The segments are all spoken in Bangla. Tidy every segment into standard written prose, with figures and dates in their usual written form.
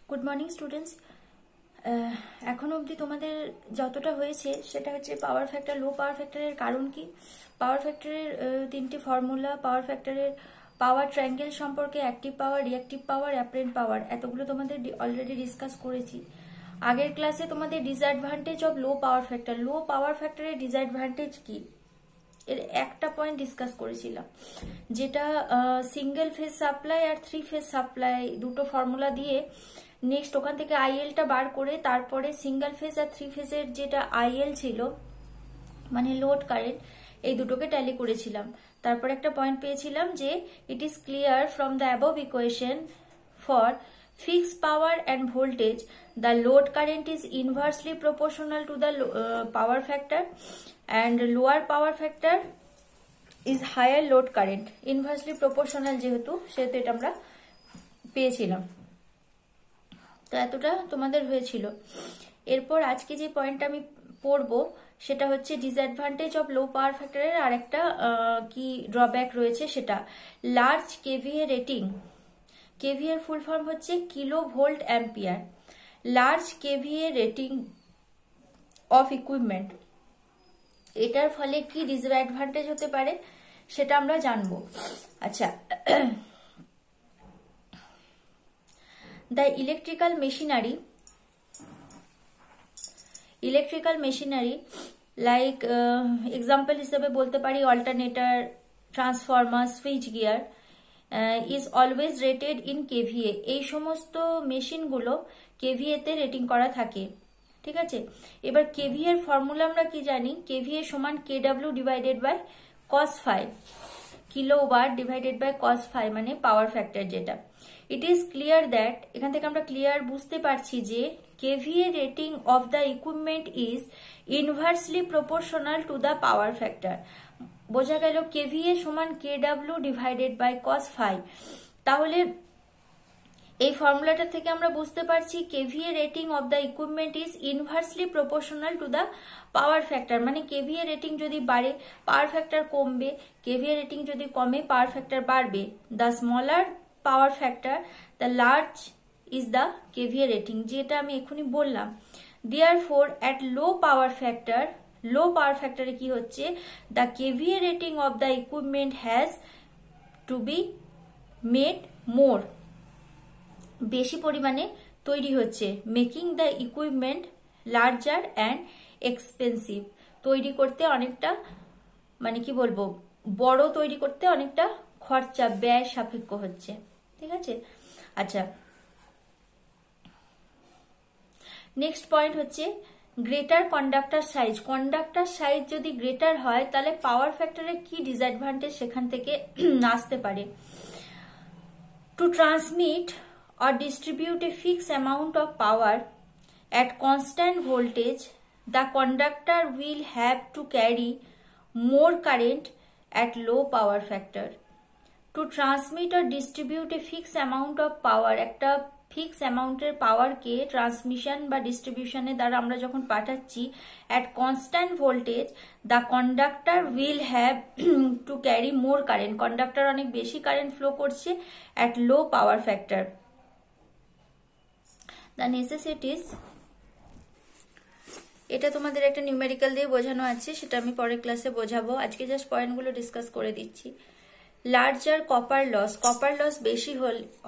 Good morning students. এখন অবধি তোমাদের যতটা হয়েছে সেটা হচ্ছে পাওয়ার ফ্যাক্টর, লো পাওয়ার ফ্যাক্টরের কারণ কি, পাওয়ার ফ্যাক্টরের তিনটি ফর্মুলা, পাওয়ার ফ্যাক্টরের পাওয়ার ট্রায়াঙ্গেল সম্পর্কে, active power, reactive power, apparent power, এতগুলো তোমাদের অলরেডি ডিসকাস করেছি। আগের ক্লাসে তোমাদের disadvantage of low power factor, low power ফ্যাক্টরের ডিসঅ্যাডভান্টেজ কি এর একটা পয়েন্ট ডিসকাস করেছিলাম, যেটা সিঙ্গেল ফেজ সাপ্লাই আর 3 ফেজ সাপ্লাই দুটো ফর্মুলা দিয়ে নেক্সট ওখান থেকে আইএলটা বার করে তারপরে সিঙ্গেল ফেজ আর 3 ফেজের যেটা আইএল ছিল মানে লোড কারেন্ট, এই দুটোকে ট্যালি করেছিলাম। তারপর একটা পয়েন্ট পেয়েছিলাম যে it is clear from the above equation for fixed power and voltage the load current is inversely proportional to the power factor and lower power factor is higher load current, inversely proportional যেহেতু সেহেতু এটা আমরা পেয়েছিলাম। তো এতটা তোমাদের হয়েছিল। এরপর আজকে যে পয়েন্টটা আমি পড়বো সেটা হচ্ছে ডিসঅ্যাডভান্টেজ অফ লো পাওয়ার ফ্যাক্টরের আরেকটা কি ড্রব্যাক রয়েছে, সেটা লার্জ কেভিএ রেটিং। কেভিএর ফুল ফর্ম হচ্ছে kilo volt ampere. Large KVA rating of equipment, এটার ফলে কি ডিসঅ্যাডভান্টেজ হতে পারে সেটা আমরা জানবো। আচ্ছা, the electrical machinery like example হিসেবে বলতে পারি alternator, transformer, switch gear is always rated in KVA। এই সমস্ত মেশিনগুলো KVA তে রেটিং করা থাকে, ঠিক আছে। এবার KVA এর ফর্মুলা আমরা কি জানি, KVA সমান KW divided by cos phi, kilowatt divided by cos phi মানে পাওয়ার ফ্যাক্টর যেটা। ইট ইজ ক্লিয়ার দ্যাট, এখান থেকে আমরা ক্লিয়ার বুঝতে পারছি যে KVA rating of the equipment is inversely proportional to the power factor. বোঝা গেল KVA সমান KW divided by cos phi। তাহলে এই ফর্মুলাটা থেকে আমরা বুঝতে পারছি KVA rating of the equipment is inversely proportional to the power factor, মানে KVA রেটিং যদি বাড়ে পাওয়ার ফ্যাক্টর কমবে, KVA রেটিং যদি কমে পাওয়ার ফ্যাক্টর বাড়বে। The smaller power factor the large is the KVA rating, যেটা আমি এখনই বললাম। দেয়ারফোর অ্যাট লো পাওয়ার ফ্যাক্টরে কি হচ্ছে, the KVA rating of the equipment has to be made more, বেশি পরিমাণে তৈরি হচ্ছে, making the equipment larger and expensive. তৈরি করতে অনেকটা মানে কি বলবো, বড় তৈরি করতে অনেকটা খরচা ব্যয় সাপেক্ষ হচ্ছে, ঠিক আছে। আচ্ছা, নেক্সট পয়েন্ট হচ্ছে greater conductor size. Conductor size যদি গ্রেটার হয় তাহলে পাওয়ার ফ্যাক্টরের কি ডিসঅ্যাডভান্টেজ সেখান থেকে আসতে পারে। To transmit or distribute a fixed amount of power at constant voltage, the conductor will have to carry more current at low power factor. To transmit or distribute a fixed amount of power, একটা ফিক্স অ্যামাউন্টের পাওয়ারকে ট্রান্সমিশন বা ডিস্ট্রিবিউশনের দ্বারা আমরা যখন পাঠাচ্ছি at constant voltage, the conductor will have to carry more current। Conductor অনেক বেশি কারেন্ট ফ্লো করছে at low power factor। The necessities, এটা তোমাদের একটা নিউমেরিক্যাল দিয়ে বোঝানো আছে, সেটা আমি পরের ক্লাসে বোঝাবো, আজকে জাস্ট পয়েন্টগুলো ডিসকাস করে দিচ্ছি। লার্জার কপার লস বেশি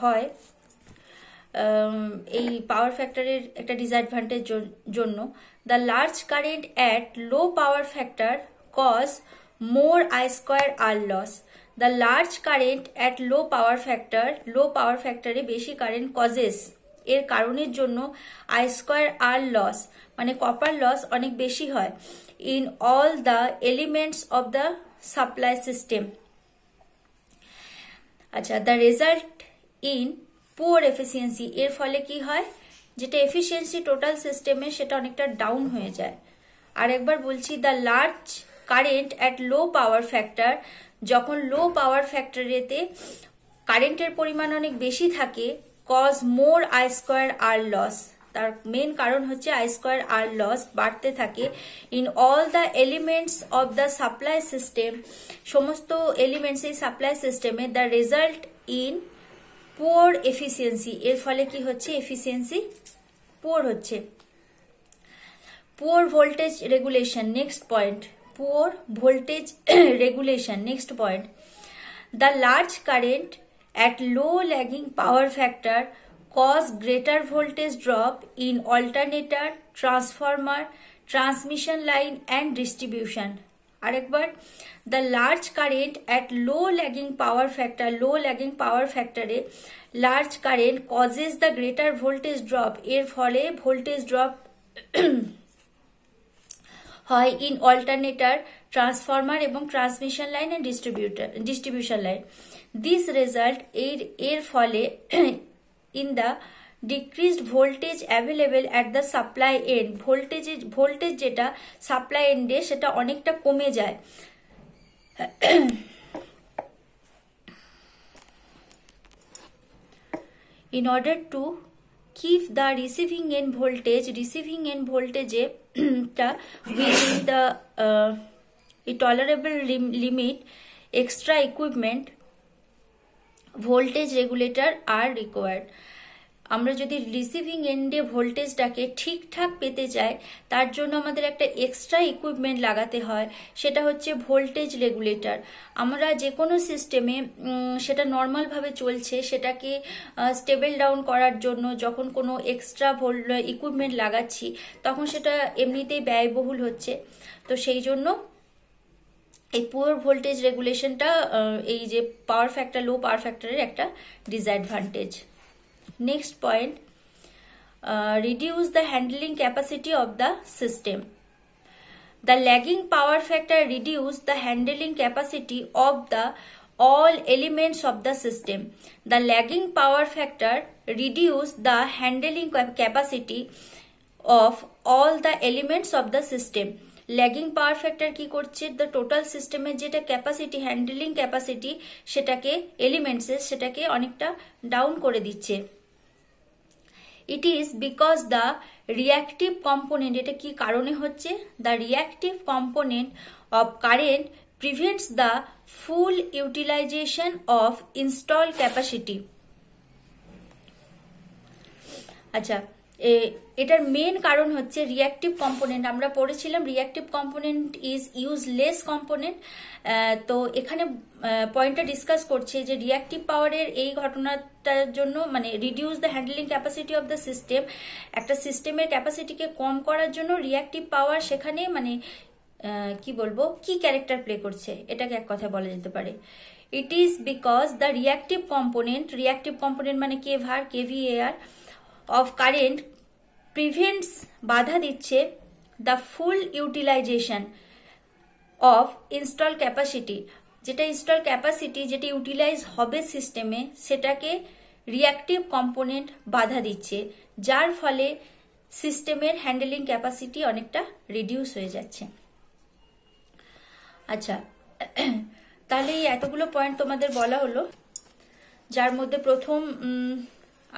হয় এই পাওয়ার ফ্যাক্টরের একটা ডিসঅ্যাডভান্টেজ জন্য। The large current at low power factor cause more I²R loss. The large current at low power ফ্যাক্টরে বেশি কারেন্ট কজেস, এর কারণের জন্য I²R লস মানে কপার লস অনেক বেশি হয় in all the elements of the supply system. আচ্ছা, the result in poor efficiency, এর ফলে কি হয়, যেটা এফিসিয়েন্সি টোটাল সিস্টেমে সেটা অনেকটা ডাউন হয়ে যায়। আর একবার বলছি, the large current at low power factor, যখন লো পাওয়ার ফ্যাক্টরেতে কারেন্টের পরিমাণ অনেক বেশি থাকে, কজ মোর I²R লস, তার মেন কারণ হচ্ছে I²R লস বাড়তে থাকে in all the elements of the supply system, সমস্ত এলিমেন্টস এই সাপ্লাই সিস্টেমে। The result in poor efficiency, এর ফলে কি হচ্ছে, এফিসিয়েন্সি পুয়ার হচ্ছে। Poor voltage regulation, next point, poor voltage regulation, next point. The large current at low lagging power factor cause greater voltage drop in alternator, transformer, transmission line and distribution. আরেকবার, the large current at low lagging power factor, low lagging power factor A large current causes the greater voltage drop, এর ফলে voltage drop হয় in alternator, transformer এবং transmission line and distribution line. This result এর ফলে in the decreased voltage available at the supply end, voltage যেটা supply end এ সেটা অনেকটা কমে যায়। In order to keep the receiving end voltage within the tolerable limit, extra equipment, voltage regulator are required. আমরা যদি রিসিভিং এন্ডে ভোল্টেজটাকে ঠিকঠাক পেতে চাই তার জন্য আমাদের একটা এক্সট্রা ইকুইপমেন্ট লাগাতে হয়, সেটা হচ্ছে ভোল্টেজ রেগুলেটর। আমরা যে কোনো সিস্টেমে সেটা নর্মালভাবে চলছে সেটাকে স্টেবল ডাউন করার জন্য যখন কোনো এক্সট্রা ইকুইপমেন্ট লাগাচ্ছি তখন সেটা এমনিতেই ব্যয়বহুল হচ্ছে। তো সেই জন্য এই পুয়ার ভোল্টেজ রেগুলেশনটা এই যে পাওয়ার ফ্যাক্টর, লো পাওয়ার ফ্যাক্টরের একটা disadvantage. Next point, reduce the handling capacity of the system. The lagging power factor reduce the handling capacity of the all elements of the system. The lagging power factor reduce the handling capacity of all the elements of the system. Lagging power factor কি করছে, দ্য টোটাল সিস্টেমের যেটা ক্যাপাসিটি, হ্যান্ডলিং ক্যাপাসিটি, সেটাকে এলিমেন্টসের সেটাকে অনেকটা ডাউন করে দিচ্ছে। It is because the reactive component, এটা কি কারণে হচ্ছে, the reactive component of current prevents the full utilization of installed capacity. আচ্ছা, এটার মেন কারণ হচ্ছে রিঅ্যাক্টিভ কম্পোনেন্ট। আমরা পড়েছিলাম reactive component is useless component. তো এখানে পয়েন্টটা ডিসকাস করছে যে রিঅ্যাক্টিভ পাওয়ারের এই ঘটনাটার জন্য, মানে reduce the handling capacity of the system, একটা সিস্টেমের ক্যাপাসিটিকে কম করার জন্য রিঅ্যাক্টিভ পাওয়ার সেখানে মানে কি বলবো, কি ক্যারেক্টার প্লে করছে, এটাকে এক কথা বলা যেতে পারে। It is because the reactive component মানে কেভিএআর অফ কারেন্ট প্রিভেন্টস, বাধা দিচ্ছে the full utilization of install capacity, যেটা ইনস্টল ক্যাপাসিটি যেটা ইউটিলাইজ হবে সিস্টেমে সেটাকে রিঅ্যাক্টিভ কম্পোনেন্ট বাধা দিচ্ছে, যার ফলে সিস্টেমের হ্যান্ডলিং ক্যাপাসিটি অনেকটা রিডিউস হয়ে যাচ্ছে। আচ্ছা, তাহলে এই এতগুলো পয়েন্ট তোমাদের বলা হলো, যার মধ্যে প্রথম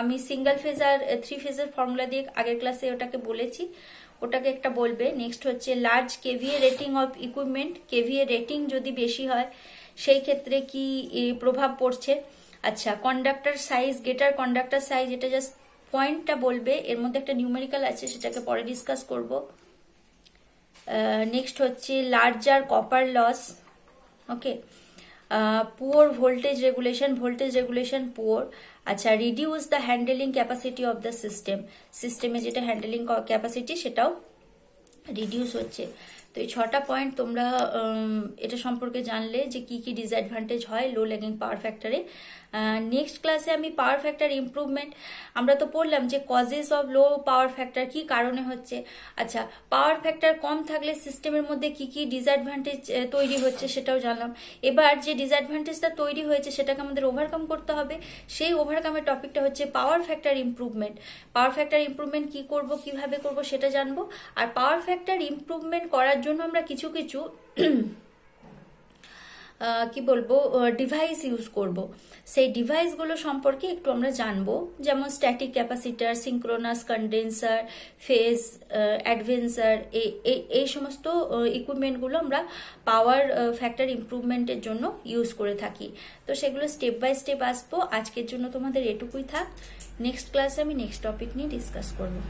আমি সিঙ্গেল ফেজ আর 3 ফেজের ফর্মুলা দিয়ে আগের ক্লাসে ওটাকে বলেছি, ওটাকে একটা বলবে। নেক্সট হচ্ছে large KVA rating of equipment, KVA rating যদি বেশি হয় সেই ক্ষেত্রে কি প্রভাব পড়ছে। আচ্ছা, কন্ডাক্টর সাইজ, গেটার কন্ডাক্টর সাইজ, এটা জাস্ট পয়েন্টটা বলবে, এর মধ্যে একটা নিউমেরিক্যাল আছে সেটাকে পরে ডিসকাস করব। নেক্সট হচ্ছে larger copper loss, okay. Poor voltage regulation poor. আচ্ছা, reduce the handling capacity of the সিস্টেমে যেটা হ্যান্ডলিং ক্যাপাসিটি সেটাও রিডিউস হচ্ছে। তো এই 6টা পয়েন্ট তোমরা এটা সম্পর্কে জানলে যে কি কি ডিসঅ্যাডভান্টেজ হয় লো ল্যাগিং পাওয়ার ফ্যাক্টরে। নেক্সট ক্লাসে আমি পাওয়ার ফ্যাক্টর ইমপ্রুভমেন্ট, আমরা তো পড়লাম যে causes of low power factor কি কারণে হচ্ছে। আচ্ছা, পাওয়ার ফ্যাক্টর কম থাকলে সিস্টেমের মধ্যে কি কি ডিসঅ্যাডভান্টেজ তৈরি হচ্ছে সেটাও জানলাম। এবার যে ডিসঅ্যাডভান্টেজটা তৈরি হয়েছে সেটাকে আমাদের ওভারকাম করতে হবে, সেই ওভারকামের টপিকটা হচ্ছে power factor improvement. Power factor improvement কি করব, কিভাবে করব সেটা জানবো। আর পাওয়ার ফ্যাক্টর ইমপ্রুভমেন্ট করার জন্য আমরা কিছু কি বলবো ডিভাইস ইউজ করব, সেই ডিভাইসগুলো সম্পর্কে একটু আমরা জানবো, যেমন static capacitor, synchronous condenser, phase advancer, এই সমস্ত ইকুইপমেন্টগুলো আমরা পাওয়ার ফ্যাক্টর ইমপ্রুভমেন্টের জন্য ইউজ করে থাকি। তো সেগুলো স্টেপ বাই স্টেপ আসবো। আজকের জন্য তোমাদের এটুকুই থাক, নেক্সট ক্লাসে আমি নেক্সট টপিক নিয়ে ডিসকাস করবো।